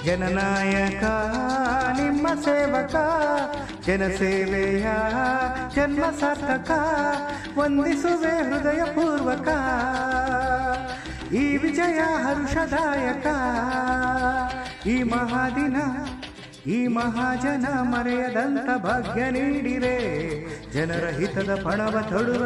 ಜನನಾಯಕ ನಿಮ್ಮ ಸೇವಕ, ಜನಸೇವೆಯ ಜನ್ಮ ಸಾರ್ಥಕ, ವಂದಿಸುವೆ ಹೃದಯ ಪೂರ್ವಕ. ಈ ವಿಜಯ ಹರ್ಷದಾಯಕ, ಈ ಮಹಾದಿನ ಈ ಮಹಾಜನ ಮರೆಯದಂತ ಭಾಗ್ಯ ನೀಡಿರೆ, ಜನರ ಹಿತದ ಪಣವ ತೊಡುವ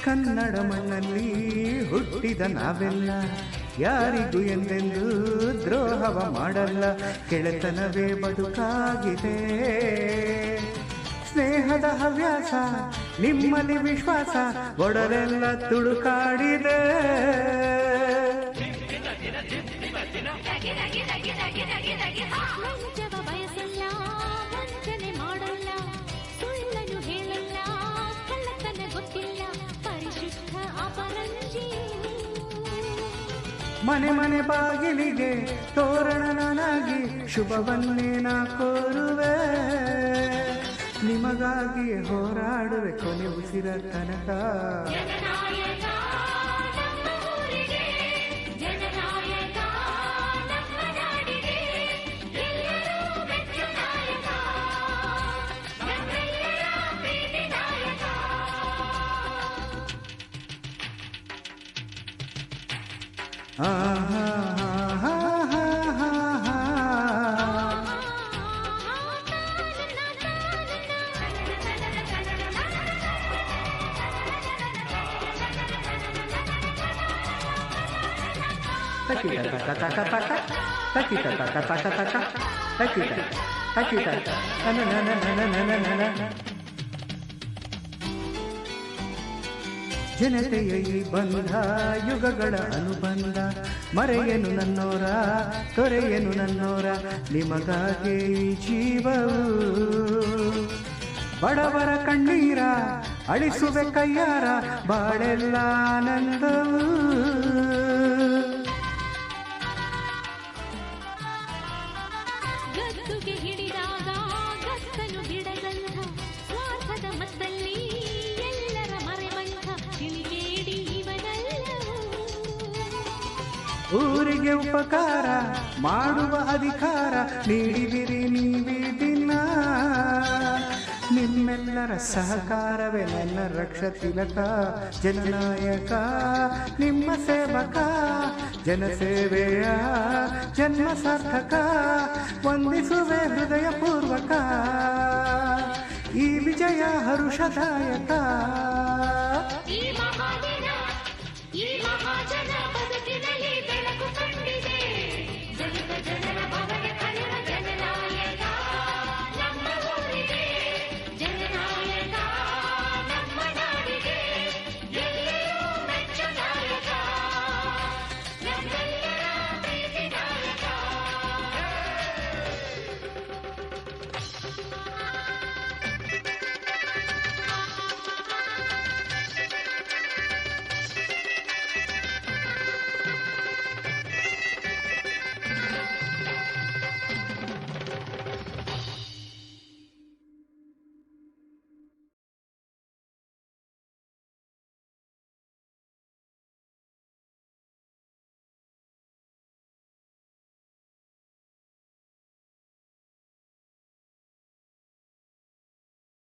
ಕನ್ನಡ ಮಣ್ಣಲ್ಲಿ ಹುಟ್ಟಿದ ನಾವೆಲ್ಲ ಯಾರಿಗೂ ಎಂದೆಂದು ದ್ರೋಹವ ಮಾಡಲ್ಲ. ಕೆಳೆತನವೇ ಬದುಕಾಗಿದೆ, ಸ್ನೇಹದ ಹವ್ಯಾಸ ನಿಮ್ಮಲ್ಲಿ ವಿಶ್ವಾಸ, ಒಡಲೆಲ್ಲ ತುಳುಕಾಡಿದೆ. ಮನೆ ಮನೆ ಬಾಗಿಲಿಗೆ ತೋರಣ ನಾನಾಗಿ ಶುಭವನ್ನೇ ನಾ ಕೋರುವೆ. ನಿಮಗಾಗಿ ಹೋರಾಡುವೆ ಕೊನೆ ಉಸಿರ ತನಕ. ಜನತೆಯ ಈ ಬಂಧ ಯುಗಗಳ ಅನುಬಂಧ, ಮರೆಯನು ನನ್ನೋರ ತೊರೆಯನು ನನ್ನೋರ, ನಿಮಗಾಗಿ ಈ ಜೀವವು. ಬಡವರ ಕಣ್ಣೀರ ಅಳಿಸುವೆ ಕೈಯಾರ, ಬಾಳೆಲ್ಲ ಆನಂದವು. ಗದ್ದುಗೆ ಹಿಡಿದಾಗ ಗತ್ತನು ಬಿಡಗಂಧ, ಸ್ವಾರ್ಥದ ಮತ್ತಲ್ಲಿ ಎಲ್ಲರ ಮರೆವಂಥ ತಿಳಿಗೇಡಿ ಇವನಲ್ಲವು. ಊರಿಗೆ ಉಪಕಾರ ಮಾಡುವ ಅಧಿಕಾರ ನೀಡಿದಿರಿ ನೀವೀ ದಿನ. ನಿಮ್ಮೆಲ್ಲರ ಸಹಕಾರವೇ ನನ್ನ ರಕ್ಷ ತಿಲಕ. ಜನನಾಯಕ ನಿಮ್ಮ ಸೇವಕ, ಜನಸೇವೆಯ ಜನ್ಮ ಸಾರ್ಥಕ, ವಂದಿಸುವೆ ಹೃದಯ ಪೂರ್ವಕ. ಈ ವಿಜಯ ಹರುಷದಾಯಕ.